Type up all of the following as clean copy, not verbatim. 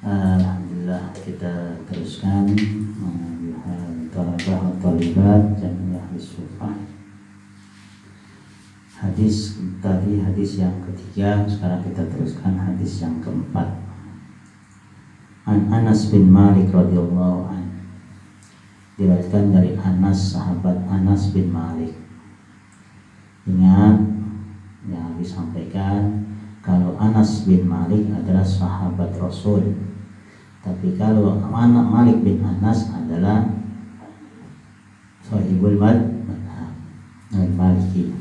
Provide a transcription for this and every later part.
Alhamdulillah, kita teruskan talabah talibat jamiah Sufah. Hadis tadi hadis yang ketiga, sekarang kita teruskan hadis yang keempat. An Anas bin Malik radhiyallahu anhu, diriwayatkan dari Anas, sahabat Anas bin Malik. Ingat yang disampaikan, kalau Anas bin Malik adalah sahabat Rasul, tapi kalau anak Malik bin Anas adalah sahibul madhab Maliki.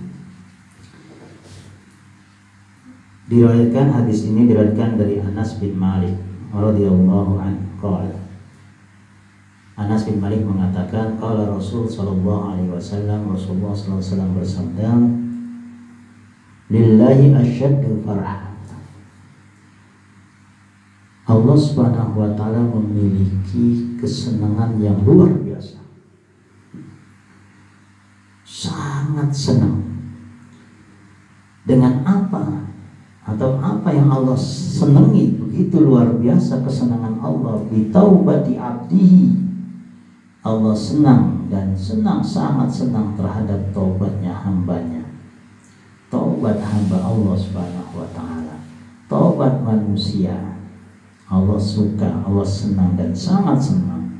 Diriwayatkan hadis ini diriwayatkan dari Anas bin Malik radhiyallahu anhu qala. Anas bin Malik mengatakan, qala Rasul sallallahu alaihi wasallam, Rasulullah sallallahu alaihi wasallam bersabda, lillahi asyaddu farah. Allah Subhanahu wa taala memiliki kesenangan yang luar biasa. Sangat senang. Dengan apa? Atau apa yang Allah senangi begitu luar biasa kesenangan Allah, bitaubati abdihi. Allah senang dan sangat senang terhadap taubatnya hambanya. Taubat hamba Allah Subhanahu wa taala, taubat manusia, Allah suka, Allah senang dan sangat senang.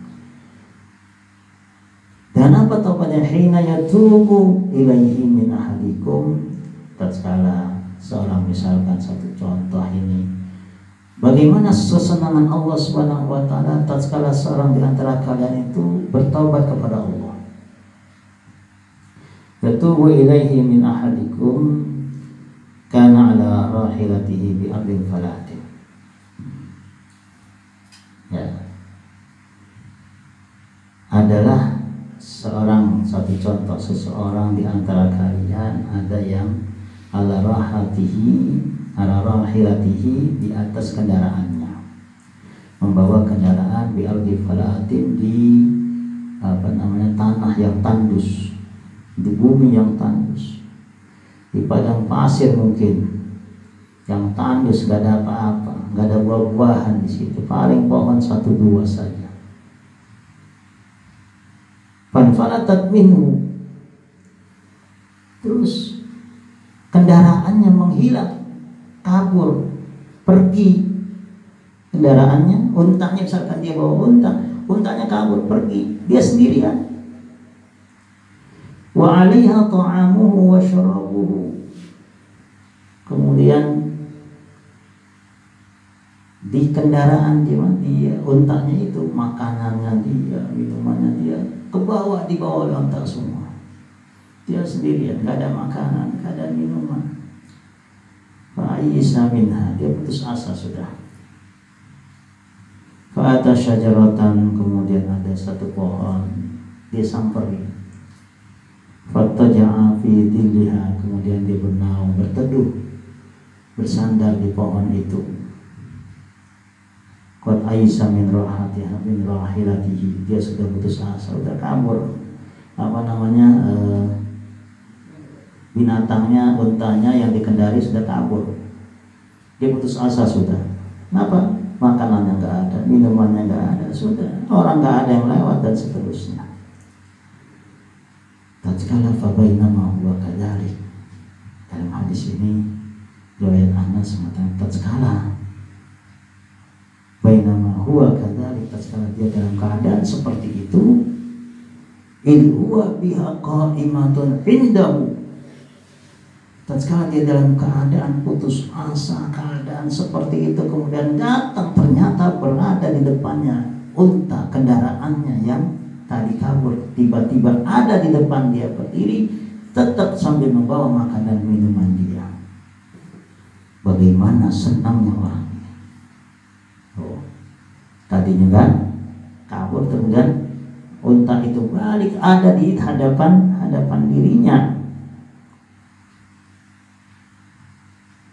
Dan apa taubatnya? Hina yatubu ilaihi min ahadikum, tatkala seorang, misalkan satu contoh ini, bagaimana kesenangan Allah Subhanahu wa taala tatkala seorang di antara kalian itu bertaubat kepada Allah. Yatubu ilaihi min ahadikum kana ala rahilatihi bi ardin falatin. Ya. Adalah seorang, satu contoh, seseorang di antara kalian ada yang ala rahilatihi, di atas kendaraannya, membawa kendaraan bi ardi falatin, di tanah yang tandus, di bumi yang tandus, di padang pasir mungkin yang tandus, gak ada apa-apa, gak ada buah-buahan di situ, paling pohon 1-2 saja. Fanfalatat minhu, terus kendaraannya menghilang, kabur, pergi kendaraannya. Untanya, misalkan dia bawa untanya kabur, pergi, dia sendirian. Wa 'alaiha ta'amuhu wa syarabuhu, kemudian di kendaraan dia, untanya itu makanannya dia, minumannya dia, kebawa, dibawa oleh unta semua. Dia sendirian, gak ada makanan, gak ada minuman. Fa'isa minha, dia putus asa sudah. Fa'ata syajaratan, kemudian ada satu pohon, dia samperi. Fattaja'a fi dhilliha, kemudian dia bernaung, berteduh, bersandar di pohon itu. Qad aisa min rahatiha min rahilatihi, dia sudah putus asa, sudah kabur. Binatangnya, untanya yang dikendari sudah kabur. Dia putus asa sudah. Kenapa? Makanannya nggak ada, minumannya nggak ada, sudah. Orang nggak ada yang lewat dan seterusnya. Tatkala fabainama huwa kadzalik, dalam hadis ini riwayat Anas mengatakan tatkala bainama huwa kadzalik, tatkala dia dalam keadaan seperti itu, in huwa biha qa'imatun indahu, tatkala dia dalam keadaan putus asa, keadaan seperti itu, kemudian datang, ternyata berada di depannya unta kendaraannya yang tadi kabur, tiba-tiba ada di depan dia, berdiri, tetap sambil membawa makanan minuman dia. Bagaimana senangnya orang ini. Tadinya kan kabur, kemudian unta itu balik, ada di hadapan dirinya.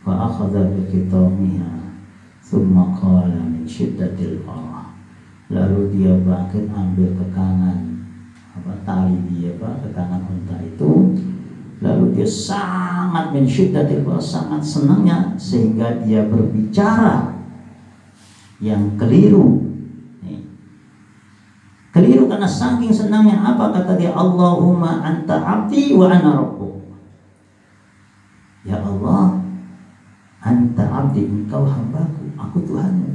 Fa akhadha bi qitamiha thumma qala min syiddatil farah, lalu dia bangkit ambil kekangan tali dia, kekangan unta itu, lalu dia sangat min syiddatil farah, sangat senangnya, sehingga dia berbicara yang keliru. Nih. Keliru karena saking senangnya apa kata dia, Allahumma anta abdi wa ana rabbuk. Ya Allah, anta abdi, engkau hambaku, aku Tuhanmu.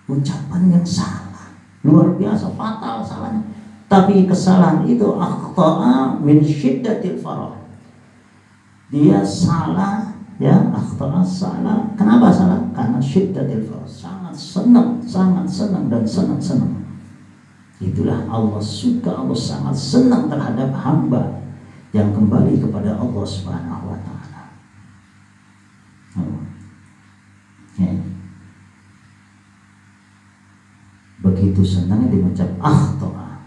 Ucapan yang salah, luar biasa, fatal salahnya. Tapi kesalahan itu akhta'a min syiddatil farah. Dia salah, ya, akhta'a salah. Kenapa salah? Karena syiddatil farah, sangat senang dan senang. Itulah Allah suka, Allah sangat senang terhadap hamba yang kembali kepada Allah Subhanahu wa taala. Ya. Begitu senangnya dia mengucap akhta'a.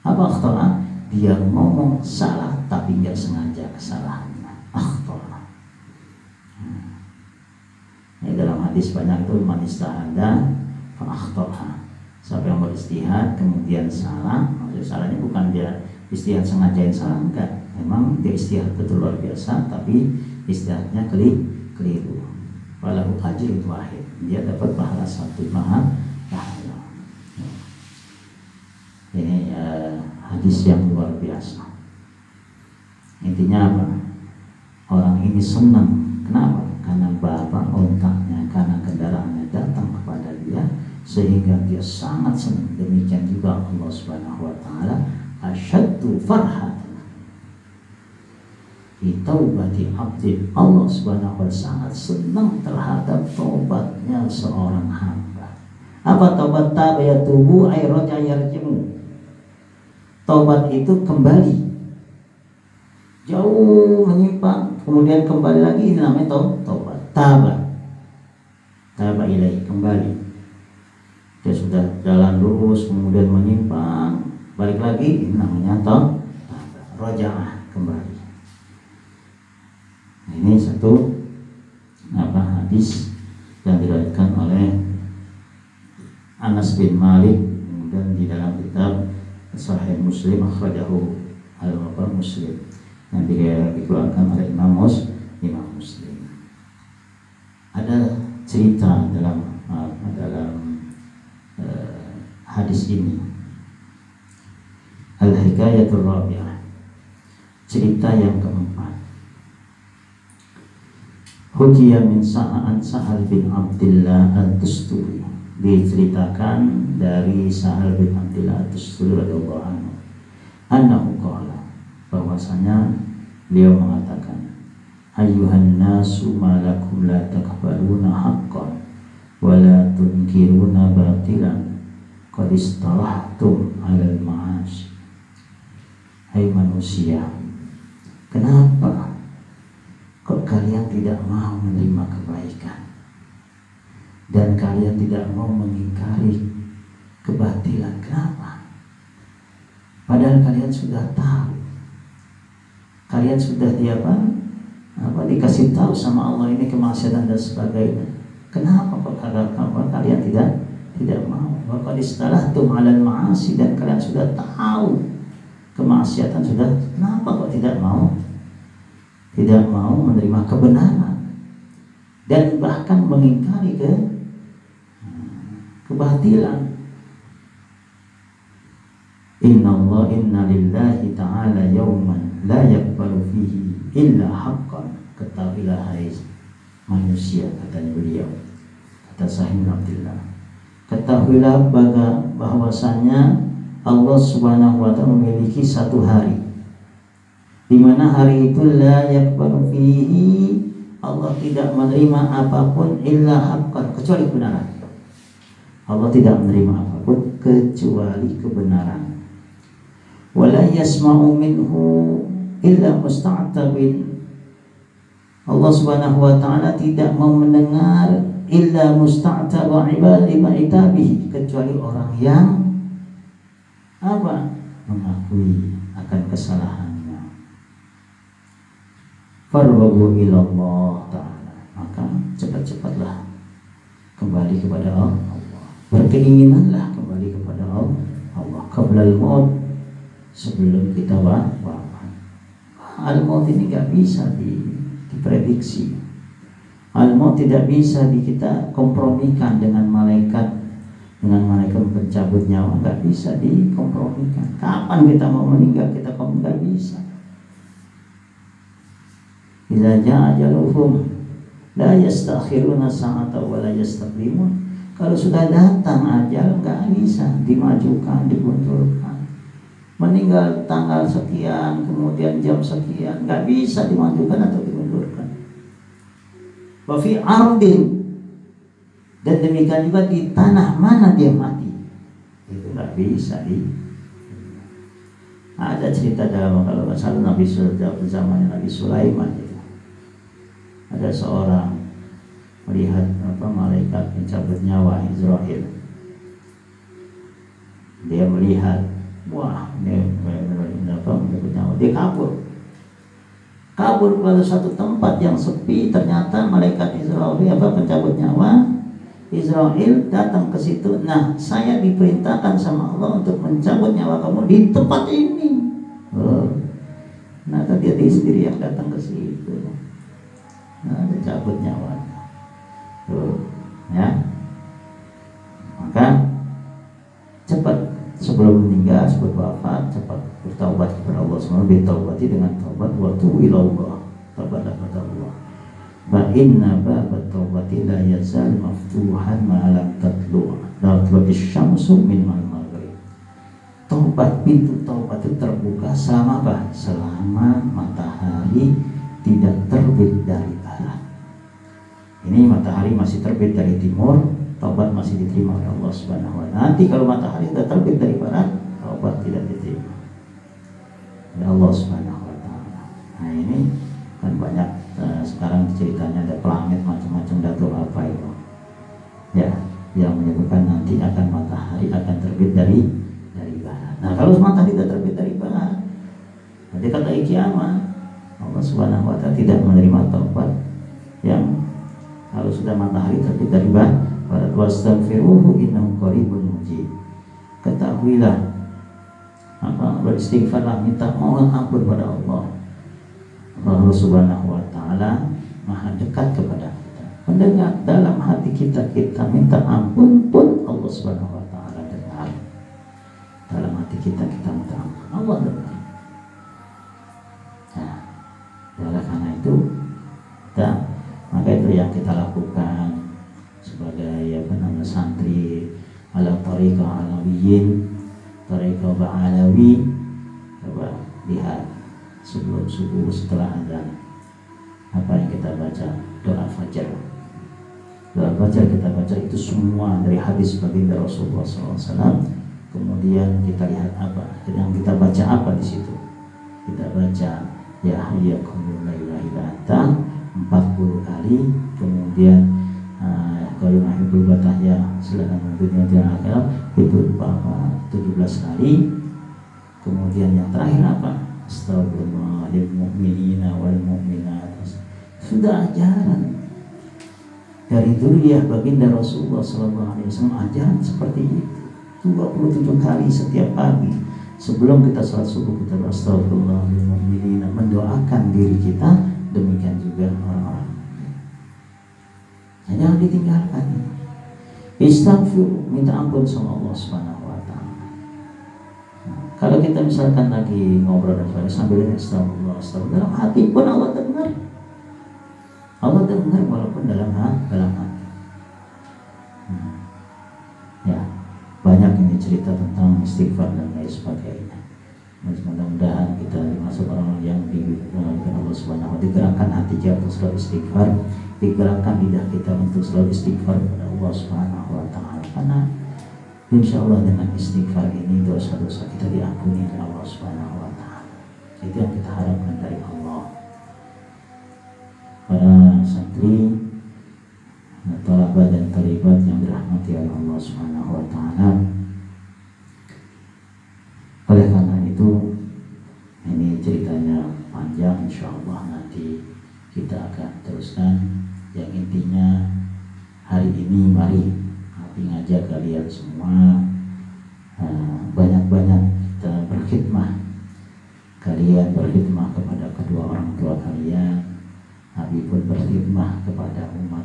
Apa akhta'a? Dia ngomong salah tapi nggak sengaja kesalahannya. Akhta'a. Ini dalam hadis banyak itu, man istahada fa akhta'a. Siapa yang beristihad kemudian salah, maksud salahnya bukan dia istihad sengajain salah, enggak. Memang dia istihad betul luar biasa, tapi istihadnya keliru. Walahu ajrun wahid. Dia dapat pahala satu, pahala. Ini hadis yang luar biasa. Intinya apa? Orang ini senang. Kenapa? Karena bapak ontaknya, karena kendaraannya datang kepada dia, sehingga dia sangat senang. Demikian juga Allah Subhanahu wa taala asyaddu farhatan bi taubati abdi. Allah Subhanahu wa taala sangat senang terhadap taubatnya seorang hamba. Apa taubat? Taba yatubu ay raja yarjimu. Taubat itu kembali, jauh menyimpang kemudian kembali lagi, ini namanya taubat. Taba ilaih, kembali. Dia sudah jalan lurus kemudian menyimpang balik lagi, ini namanya taubat. Raja'ah, kembali. Ini satu hadis yang diriwayatkan oleh Anas bin Malik dan di dalam kitab Sahih Muslim, akhrajahu Muslim, yang dikeluarkan oleh Imam Muslim. Ada cerita dalam hadis ini, al-hikayatul rabi'ah, cerita yang keempat. Hukiya min Sa'al bin Abdullah al-Tusturi, diceritakan dari Sa'al bin Abdullah al-Tusturi radhiyallahu anhu, annahu qala, bahwasanya beliau mengatakan, ayyuhan nasu ma lakum la takbaluna haqqan wa la tunkiruna batilan qad istalahtum 'alal ma'asi. Hai manusia, kenapa kok kalian tidak mau menerima kebaikan dan kalian tidak mau mengingkari kebatilan? Kenapa? Padahal kalian sudah tahu, kalian sudah dikasih tahu sama Allah ini kemaksiatan dan sebagainya. Kenapa kok kalian tidak mau? Wa qad istalahtum 'alal ma'asi, dan kalian sudah tahu kemaksiatan sudah. Kenapa kok tidak mau menerima kebenaran dan bahkan mengingkari kebatilan? Inna lillahi ta'ala yawman la yaqbalu fihi illa haqqan. Ketahuilah hai manusia, katanya beliau, kata Sahih Abdullah, ketahuilah bahwasanya Allah Subhanahu wa ta'ala memiliki satu hari di mana hari itu la yaqbalu fihi, Allah tidak menerima apapun illa haqqan, kecuali kebenaran. Allah tidak menerima apapun kecuali kebenaran. Wala yasma'u minhu illa musta'tabin. Allah Subhanahu wa ta'ala tidak mau mendengar illa musta'taba ibadihi, kecuali orang yang mengakui akan kesalahannya. Farwabu ilallah ta'ala, maka cepat-cepatlah kembali kepada Allah. Berkeinginanlah kembali kepada Allah. Qablal maut, sebelum kita wafat. Al-maut ini gak bisa diprediksi. Al-maut tidak bisa kita kompromikan dengan malaikat pencabut nyawa, nggak bisa dikompromikan. Kapan kita mau meninggal kita nggak bisa. Idza jaa ajaluhum la yastakhiruna sa'atan wa la yastaqdimun. Kalau sudah datang ajal nggak bisa dimajukan, dimundurkan. Meninggal tanggal sekian, kemudian jam sekian, nggak bisa dimajukan atau dimundurkan. Wa fi ardin, dan demikian juga di tanah mana dia mati, itu nggak bisa Ada cerita dalam, kalau nggak salah Nabi zaman Nabi Sulaiman itu, ada seorang melihat malaikat pencabut nyawa Israel. Dia melihat, wah ini mencabut nyawa, dia kabur pada satu tempat yang sepi. Ternyata malaikat Israel pencabut nyawa Israel datang ke situ. Nah, saya diperintahkan sama Allah untuk mencabut nyawa kamu di tempat ini. Nah, dia sendiri yang datang ke situ. Nah, dia cabut nyawa. Ya. Maka cepat sebelum meninggal, sebelum wafat, cepat bertaubat kepada Allah SWT. Ditaubati dengan taubat wa tubu ilallah, taubat kepada Allah. Fa inna babat taubati la yazal maftuhan ma lam tatlu' asy-syamsu min al-maghrib. Taubat, pintu taubat itu terbuka selama apa? Selama matahari tidak terbit dari barat. Ini matahari masih terbit dari timur, taubat masih diterima oleh Allah Subhanahu wa taala. Nanti kalau matahari sudah terbit dari barat, taubat tidak diterima oleh Allah Subhanahu wa taala. Nah, ini kan banyak sekarang ceritanya ada planet macam-macam datuk apa itu. Ya, yang menyebutkan nanti akan matahari akan terbit dari barat. Nah, kalau matahari tidak terbit dari barat, nanti kata kiamat, Allah Subhanahu wa taala tidak menerima taubat yang kalau sudah matahari terbit dari barat. Wastaghfiruhu innahu qaribun mujib. Ketahuilah, beristighfarlah, minta mohon ampun pada Allah. Allah Subhanahu wa taala Maha dekat kepada kita. Mendengar dalam hati kita minta ampun pun Allah Subhanahu wa taala dengar. Dalam hati kita minta ampun, Allah dengar. Nah, karena itu maka itu yang kita lakukan sebagai santri ala tariqah alawiyyin, tariqah ba'alawi. Coba lihat sebelum subuh, setelah azan, apa yang kita baca? Doa fajar. Doa fajar kita baca itu semua dari hadis baginda Rasulullah SAW. Kemudian kita lihat apa yang kita baca, apa di situ. Kita baca ya hayya qayyum la ilaha illa anta 40 kali. Kemudian qayyum ahibbul batahya silakan dunia dan akhirat itu 17 kali. Kemudian yang terakhir apa? Astagfirullah lil mu'minina wal mu'minat. Sudah ajaran dari dzurriyyah baginda Rasulullah SAW, ajaran seperti itu 27 kali setiap pagi sebelum kita salat subuh. Kita astagfirullah lil mu'minina, mendoakan diri kita, demikian juga orang-orang. Jangan ditinggalkan. Istighfar, minta ampun sama Allah Subhanahu wa taala. Kalau kita misalkan lagi ngobrol dan sebagainya sambil astagfirullah, dalam hati pun Allah dengar. Allah dengar walaupun dalam hati. Ya, banyak ini cerita tentang istighfar dan lain sebagainya. Mudah-mudahan kita termasuk orang yang digerakkan Allah Subhanahu wa taala, digerakkan hati kita untuk selalu istighfar, digerakkan lidah kita untuk selalu istighfar kepada Allah Subhanahu wa taala. Karena insya Allah dengan istighfar ini dosa-dosa kita diampuni oleh Allah Subhanahu wa taala. Itu yang kita harapkan dari Allah. Para santri, thalabah dan thalibat yang dirahmati oleh Allah Subhanahu wa taala. Oleh karena itu, ini ceritanya panjang, insya Allah nanti kita akan teruskan. Yang intinya hari ini mari ngajak kalian semua banyak-banyak kita berkhidmah. Kalian berkhidmah kepada kedua orang tua kalian, Nabi pun berkhidmah kepada umat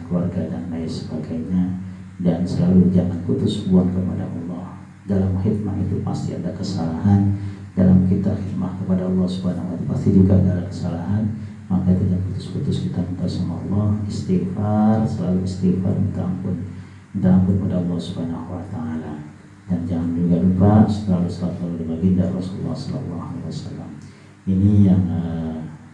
dan selalu jangan putus hubungan kepada Allah. Dalam khidmah itu pasti ada kesalahan, dalam kita khidmah kepada Allah Subhanahu wa taala pasti juga ada kesalahan, maka tidak putus-putus kita minta sama Allah, istighfar, selalu istighfar, minta ampun kepada Allah Subhanahu wa taala. Dan jangan juga lupa selalu baginda Rasulullah sallallahu alaihi wasallam. Ini yang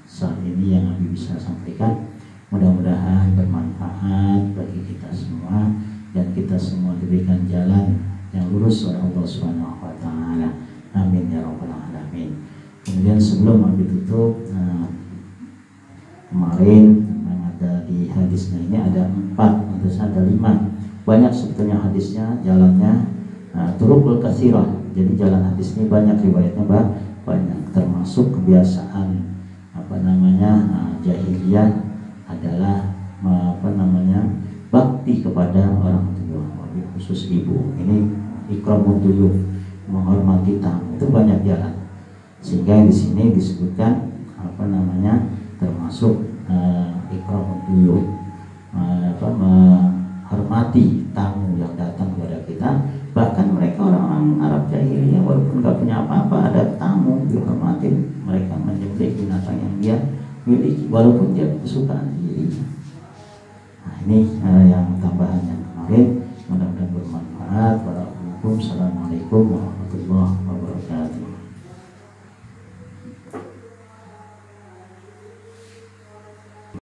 saat ini yang Abi bisa sampaikan. Mudah-mudahan bermanfaat bagi kita semua dan kita semua diberikan jalan yang lurus oleh Allah Subhanahu wa taala. Amin ya rabbal alamin. Kemudian sebelum Abi tutup, kemarin yang ada di hadisnya ini ada 4, ada 5. Banyak sebetulnya hadisnya, jalannya turukul katsirah. Jadi jalan hadis ini banyak, riwayatnya banyak, termasuk kebiasaan jahiliyah adalah bakti kepada orang tua, khusus ibu. Ini ikramud duyuf, menghormati tamu, itu banyak jalan. Sehingga di sini disebutkan termasuk ikramud duyuf, menghormati tamu yang datang kepada kita. Bahkan mereka orang-orang Arab jahiliyah walaupun nggak punya apa-apa, ada tamu dihormatin. Mereka menyembelih binatang yang dia miliki walaupun dia kesukaan dirinya. Nah, ini yang tambahan yang kemarin, mudah-mudahan bermanfaat. Assalamualaikum warahmatullahi wabarakatuh.